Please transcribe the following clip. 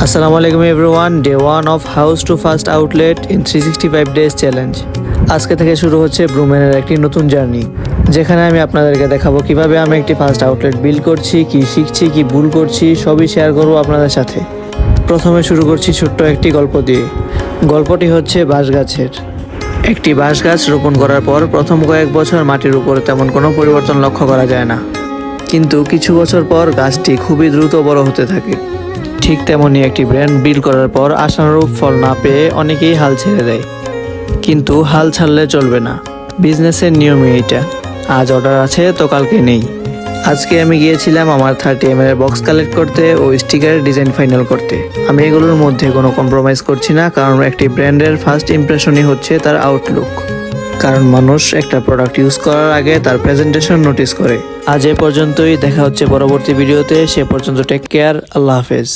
আসসালামু আলাইকুম everyone, day 1 of house to first outlet in 365 days challenge. আজকে থেকে শুরু হচ্ছে ব্রুমেনের একটি নতুন জার্নি, যেখানে আমি আপনাদেরকে দেখাবো কিভাবে আমি একটি ফার্স্ট আউটলেট বিল্ড করছি, কি শিখছি, কি ভুল করছি, সবই শেয়ার করবো আপনাদের সাথে। প্রথমে শুরু করছি ছোট্ট একটি গল্প দিয়ে। গল্পটি হচ্ছে বাঁশ গাছের। একটি বাঁশ গাছ রোপণ করার পর প্রথম কয়েক বছর মাটির উপরে তেমন কোনো পরিবর্তন লক্ষ্য করা যায় না, কিন্তু কিছু বছর পর গাছটি খুবই দ্রুত বড় হতে থাকে। ঠিক তেমনই একটি ব্র্যান্ড বিল্ড করার পর আশানুরূপ ফল না পেয়ে অনেকেই হাল ছেড়ে দেয়। কিন্তু হাল ছাড়লে চলবে না, বিজনেসের নিয়মই এইটা। আজ অর্ডার আছে তো কালকে নেই। আজকে আমি গিয়েছিলাম আমার 30 ml এর বক্স কালেক্ট করতে ও স্টিকারের ডিজাইন ফাইনাল করতে। আমি এগুলোর মধ্যে কোনো কম্প্রোমাইজ করছি না, কারণ একটি ব্র্যান্ডের ফার্স্ট ইমপ্রেশনই হচ্ছে তার আউটলুক। কারণ মানুষ একটা প্রোডাক্ট ইউজ করার আগে তার প্রেজেন্টেশন নোটিস করে। আজ এ পর্যন্তই, দেখা হচ্ছে পরবর্তী ভিডিওতে। সে পর্যন্ত টেক কেয়ার, আল্লাহ হাফেজ।